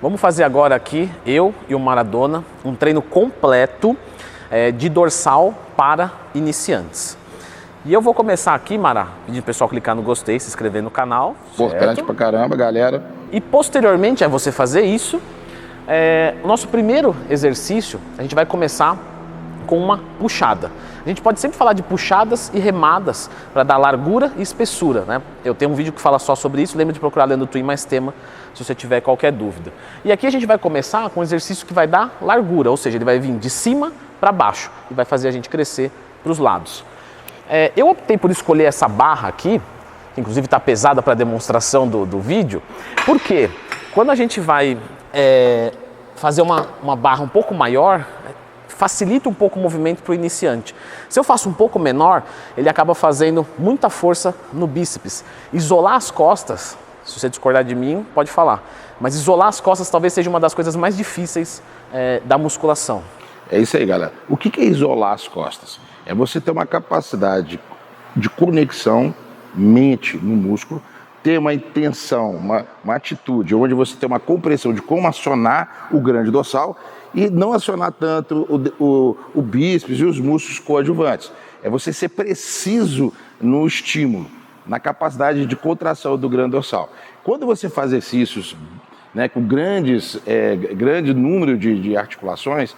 Vamos fazer agora aqui, eu e o Maradona, um treino completo de dorsal para iniciantes. E eu vou começar aqui, Mara, pedindo o pessoal clicar no gostei, se inscrever no canal. Importante certo? pra caramba, galera. E posteriormente a você fazer isso, o nosso primeiro exercício, a gente vai começar com uma puxada. A gente pode sempre falar de puxadas e remadas para dar largura e espessura, né? Eu tenho um vídeo que fala só sobre isso, lembra de procurar Leandro Twin mais tema, se você tiver qualquer dúvida. E aqui a gente vai começar com um exercício que vai dar largura, ou seja, ele vai vir de cima para baixo e vai fazer a gente crescer para os lados. Eu optei por escolher essa barra aqui, que inclusive está pesada para a demonstração do vídeo, porque quando a gente vai fazer uma barra um pouco maior, facilita um pouco o movimento para o iniciante. Se eu faço um pouco menor, ele acaba fazendo muita força no bíceps. Isolar as costas, se você discordar de mim, pode falar, mas isolar as costas talvez seja uma das coisas mais difíceis da musculação. É isso aí, galera. O que é isolar as costas? É você ter uma capacidade de conexão mente no músculo, ter uma intenção, uma atitude, onde você tem uma compreensão de como acionar o grande dorsal e não acionar tanto o bíceps e os músculos coadjuvantes. É você ser preciso no estímulo, na capacidade de contração do grande dorsal. Quando você faz exercícios com grande número de articulações,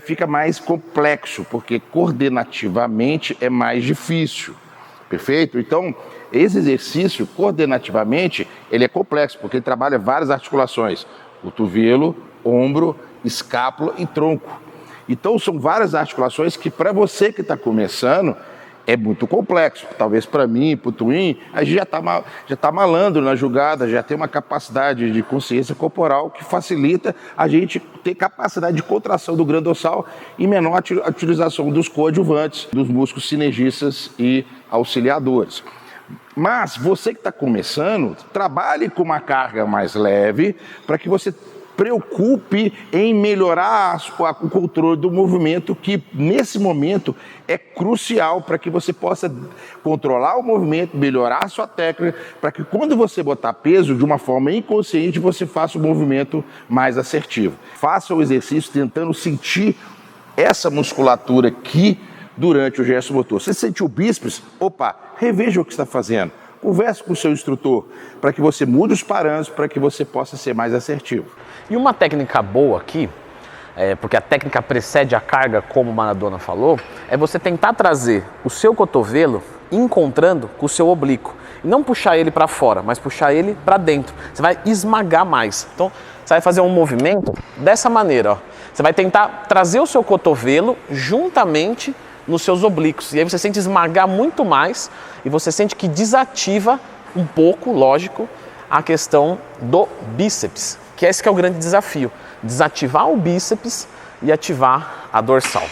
fica mais complexo, porque coordenativamente é mais difícil. Perfeito? Então, esse exercício, coordenativamente, ele é complexo, porque ele trabalha várias articulações. Cotovelo, ombro, escápula e tronco. Então, são várias articulações que, para você que está começando, é muito complexo. Talvez para mim, para o Twin, a gente já tá malandro na jogada, já tem uma capacidade de consciência corporal que facilita a gente ter capacidade de contração do grande dorsal e menor utilização dos coadjuvantes, dos músculos sinergistas e auxiliadores. Mas você que está começando, trabalhe com uma carga mais leve para que você preocupe em melhorar o controle do movimento, que nesse momento é crucial para que você possa controlar o movimento, melhorar a sua técnica, para que quando você botar peso de uma forma inconsciente, você faça o movimento mais assertivo. Faça o exercício tentando sentir essa musculatura aqui durante o gesto motor. Você sentiu o bíceps? Opa, reveja o que está fazendo. Converse com o seu instrutor para que você mude os parâmetros, para que você possa ser mais assertivo. E uma técnica boa aqui, porque a técnica precede a carga, como o Maradona falou, é você tentar trazer o seu cotovelo encontrando com o seu oblíquo. E não puxar ele para fora, mas puxar ele para dentro. Você vai esmagar mais. Então, você vai fazer um movimento dessa maneira. Ó. Você vai tentar trazer o seu cotovelo juntamente nos seus oblíquos. E aí você sente esmagar muito mais e você sente que desativa um pouco, lógico, a questão do bíceps, que esse que é o grande desafio. Desativar o bíceps e ativar a dorsal.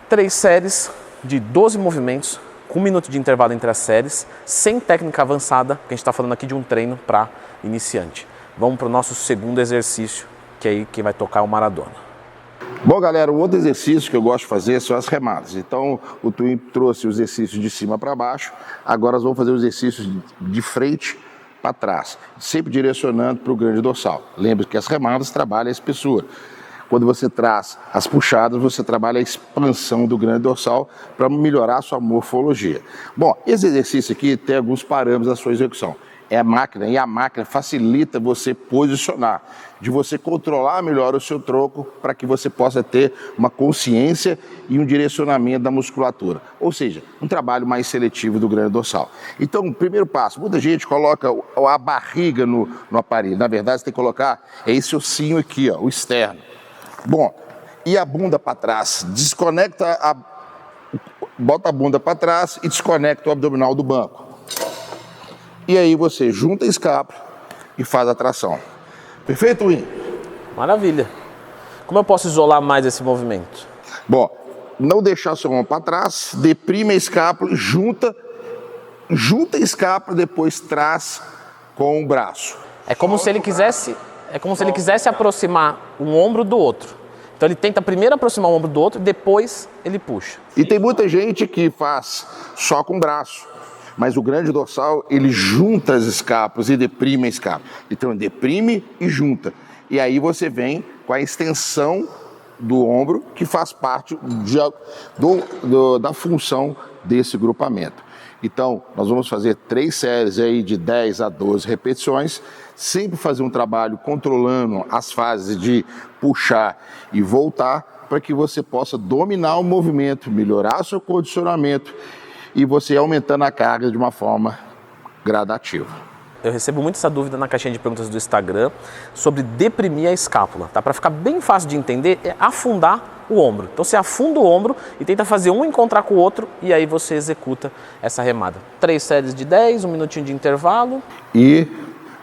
3 séries de 12 movimentos, com 1 minuto de intervalo entre as séries, sem técnica avançada, porque a gente está falando aqui de um treino para iniciante. Vamos para o nosso segundo exercício, que é aí quem vai tocar é o Maradona. Bom, galera, o outro exercício que eu gosto de fazer são as remadas. Então, o Twin trouxe o exercício de cima para baixo, agora nós vamos fazer o exercício de frente para trás, sempre direcionando para o grande dorsal. Lembre que as remadas trabalham a espessura. Quando você traz as puxadas, você trabalha a expansão do grande dorsal para melhorar a sua morfologia. Bom, esse exercício aqui tem alguns parâmetros da sua execução. É a máquina, e a máquina facilita você posicionar, de você controlar melhor o seu tronco para que você possa ter uma consciência e um direcionamento da musculatura. Ou seja, um trabalho mais seletivo do grande dorsal. Então, primeiro passo, muita gente coloca a barriga no aparelho. Na verdade, você tem que colocar esse ossinho aqui, ó, o externo. Bom, e a bunda para trás. Bota a bunda para trás e desconecta o abdominal do banco. E aí você junta a escápula e faz a tração. Perfeito, Win? Maravilha. Como eu posso isolar mais esse movimento? Bom, não deixar a sua mão para trás, deprime a escápula, junta a escápula, depois traz com o braço. É como se ele quisesse aproximar um ombro do outro. Então ele tenta primeiro aproximar o ombro do outro, depois ele puxa. E tem muita gente que faz só com o braço. Mas o grande dorsal, ele junta as escápulas e deprime a escápula. Então, deprime e junta. E aí você vem com a extensão do ombro, que faz parte da função desse grupamento. Então, nós vamos fazer 3 séries aí de 10 a 12 repetições, sempre fazer um trabalho controlando as fases de puxar e voltar, para que você possa dominar o movimento, melhorar seu condicionamento e você aumentando a carga de uma forma gradativa. Eu recebo muito essa dúvida na caixinha de perguntas do Instagram sobre deprimir a escápula, tá? Para ficar bem fácil de entender, é afundar o ombro. Então você afunda o ombro e tenta fazer um encontrar com o outro e aí você executa essa remada. 3 séries de 10, 1 minutinho de intervalo. E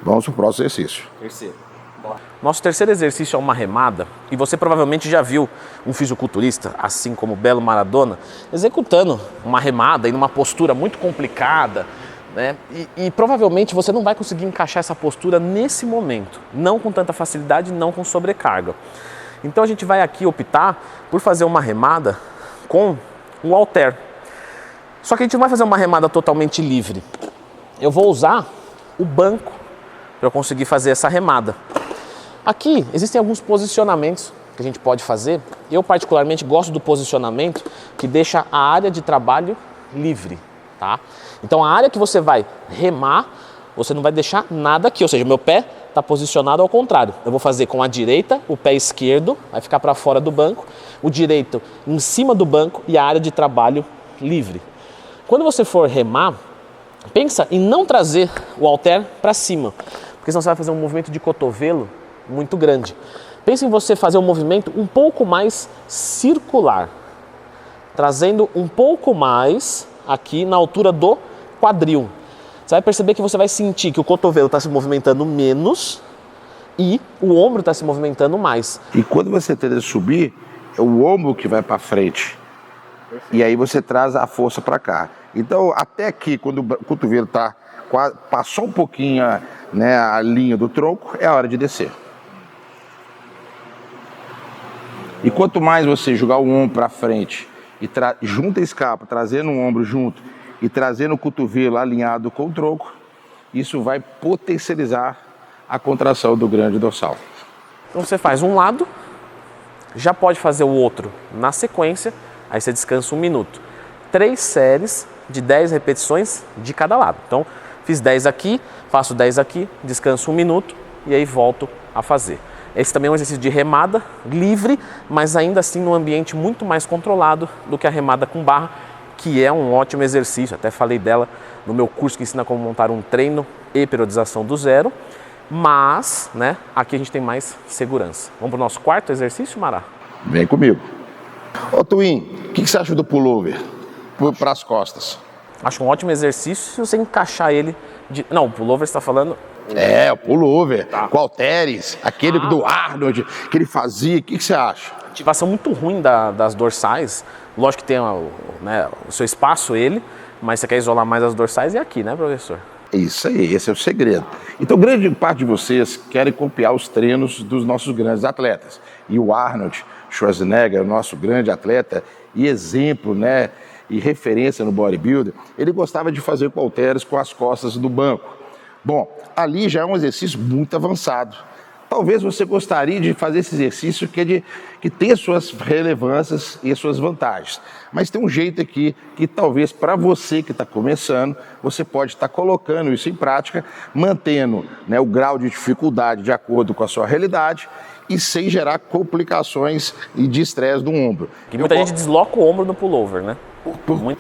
vamos para o próximo exercício. Terceiro. Nosso terceiro exercício é uma remada e você provavelmente já viu um fisiculturista, assim como o Belo Maradona, executando uma remada em uma postura muito complicada, né? E provavelmente você não vai conseguir encaixar essa postura nesse momento, não com tanta facilidade, não com sobrecarga. Então a gente vai aqui optar por fazer uma remada com um halter. Só que a gente não vai fazer uma remada totalmente livre. Eu vou usar o banco para eu conseguir fazer essa remada. Aqui existem alguns posicionamentos que a gente pode fazer. Eu particularmente gosto do posicionamento que deixa a área de trabalho livre, tá? Então a área que você vai remar, você não vai deixar nada aqui, ou seja, meu pé está posicionado ao contrário. Eu vou fazer com a direita, o pé esquerdo vai ficar para fora do banco, o direito em cima do banco e a área de trabalho livre. Quando você for remar, pensa em não trazer o halter para cima, porque senão você vai fazer um movimento de cotovelo muito grande. Pense em você fazer um movimento um pouco mais circular, trazendo um pouco mais aqui na altura do quadril. Você vai perceber que você vai sentir que o cotovelo está se movimentando menos e o ombro está se movimentando mais. E quando você tenta subir, é o ombro que vai para frente. Perfeito. E aí você traz a força para cá. Então, até aqui, quando o cotovelo passou um pouquinho a linha do tronco, é a hora de descer. E quanto mais você jogar o ombro para frente e junta a escápula, trazendo o ombro junto e trazendo o cotovelo alinhado com o tronco, isso vai potencializar a contração do grande dorsal. Então você faz um lado, já pode fazer o outro na sequência, aí você descansa 1 minuto. 3 séries de 10 repetições de cada lado. Então fiz 10 aqui, faço 10 aqui, descanso 1 minuto e aí volto a fazer. Esse também é um exercício de remada livre, mas ainda assim num ambiente muito mais controlado do que a remada com barra, que é um ótimo exercício. Até falei dela no meu curso que ensina como montar um treino e periodização do zero, mas aqui a gente tem mais segurança. Vamos para o nosso 4º exercício, Mará? Vem comigo. Ô Twin, o que você acha do pullover para as costas? Acho um ótimo exercício se você encaixar ele... Não, o pullover você está falando... É, o pullover, tá. Com halteres, aquele do Arnold, que ele fazia, o que você acha? Ativação muito ruim das dorsais, lógico que tem o seu espaço mas você quer isolar mais as dorsais, é aqui, né, professor? Isso aí, esse é o segredo. Então, grande parte de vocês querem copiar os treinos dos nossos grandes atletas. E o Arnold Schwarzenegger, o nosso grande atleta e exemplo, e referência no bodybuilder, ele gostava de fazer com halteres com as costas do banco. Bom, ali já é um exercício muito avançado. Talvez você gostaria de fazer esse exercício que tem suas relevâncias e suas vantagens. Mas tem um jeito aqui que talvez para você que está começando, você pode estar colocando isso em prática, mantendo o grau de dificuldade de acordo com a sua realidade e sem gerar complicações e de estresse do ombro. E muita gente desloca o ombro no pullover, né?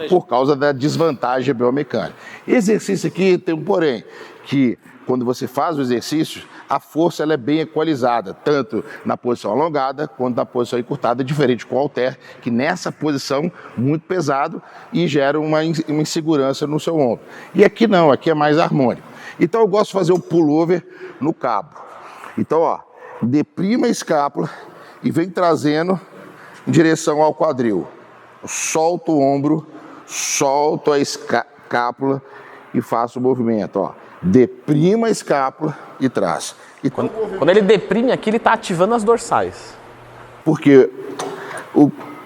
Por causa da desvantagem biomecânica. Exercício aqui tem um porém, que quando você faz o exercício, a força ela é bem equalizada, tanto na posição alongada quanto na posição encurtada, diferente com o halter, que nessa posição muito pesado e gera uma insegurança no seu ombro. E aqui não, aqui é mais harmônico. Então eu gosto de fazer o pullover no cabo. Então, deprima a escápula e vem trazendo em direção ao quadril. Solto o ombro, solto a escápula e faço o movimento, Deprima a escápula e traz. E quando ele deprime aqui, ele está ativando as dorsais. Porque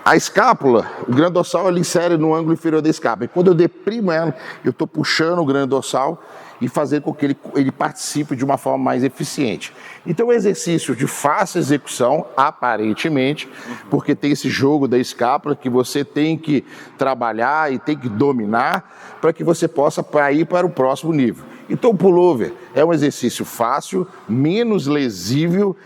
A escápula, o grande dorsal ele insere no ângulo inferior da escápula. E quando eu deprimo ela, eu estou puxando o grande dorsal e fazendo com que ele participe de uma forma mais eficiente. Então é um exercício de fácil execução, aparentemente, porque tem esse jogo da escápula que você tem que trabalhar e tem que dominar para que você possa ir para o próximo nível. Então o pullover é um exercício fácil, menos lesível,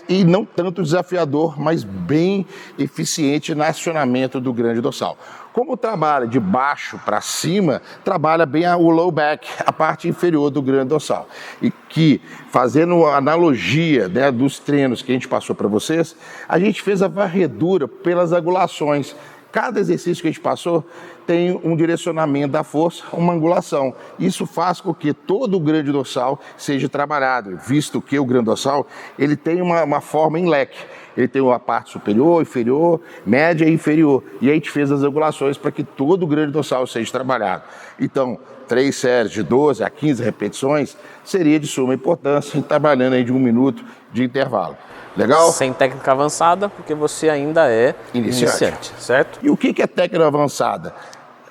e não tanto desafiador, mas bem eficiente no acionamento do grande dorsal. Como trabalha de baixo para cima, trabalha bem o low back, a parte inferior do grande dorsal. E que, fazendo a analogia, né, dos treinos que a gente passou para vocês, a gente fez a varredura pelas angulações. Cada exercício que a gente passou tem um direcionamento da força, uma angulação. Isso faz com que todo o grande dorsal seja trabalhado, visto que o grande dorsal ele tem uma forma em leque. Ele tem uma parte superior, inferior, média e inferior. E a gente fez as angulações para que todo o grande dorsal seja trabalhado. Então, 3 séries de 12 a 15 repetições seria de suma importância, trabalhando aí de 1 minuto de intervalo. Legal? Sem técnica avançada, porque você ainda é iniciante, certo? E o que é técnica avançada?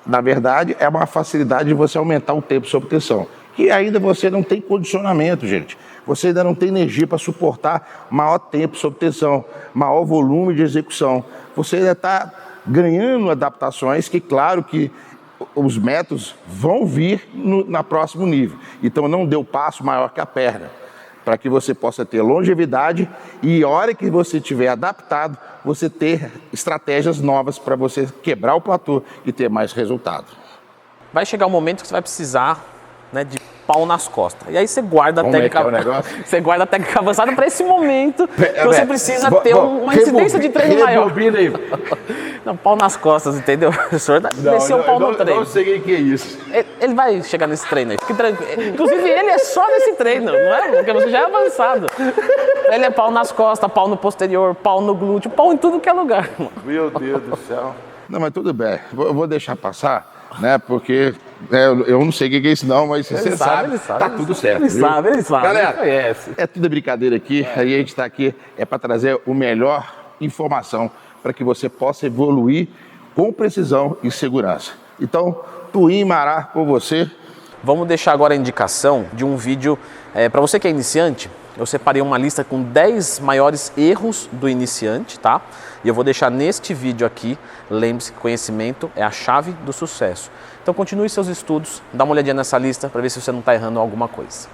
Na verdade, é uma facilidade de você aumentar o tempo sob tensão. Que ainda você não tem condicionamento, gente. Você ainda não tem energia para suportar maior tempo sob tensão, maior volume de execução. Você ainda está ganhando adaptações que, claro que os métodos vão vir na próximo nível. Então não dê o passo maior que a perna, para que você possa ter longevidade e a hora que você estiver adaptado, você ter estratégias novas para você quebrar o platô e ter mais resultado. Vai chegar um momento que você vai precisar, né, de pau nas costas. E aí você guarda a técnica, você guarda a técnica avançada para esse momento que você precisa ter uma incidência de treino maior. Não, pau nas costas, entendeu? O senhor desceu o pau no treino. Não sei o que é isso. Ele vai chegar nesse treino aí, fique tranquilo. Inclusive ele é só nesse treino, não é? Porque você já é avançado. Ele é pau nas costas, pau no posterior, pau no glúteo, pau em tudo que é lugar. Meu Deus do céu. Não, mas tudo bem, eu vou deixar passar, né, porque eu não sei o que é isso não, mas você sabe, tá tudo certo. Ele sabe, Galera, ele conhece. É tudo brincadeira aqui, aí a gente está aqui para trazer o melhor informação para que você possa evoluir com precisão e segurança. Então, Twin Mará com você. Vamos deixar agora a indicação de um vídeo, para você que é iniciante, eu separei uma lista com 10 maiores erros do iniciante, tá? E eu vou deixar neste vídeo aqui, lembre-se que conhecimento é a chave do sucesso. Então continue seus estudos, dá uma olhadinha nessa lista para ver se você não está errando alguma coisa.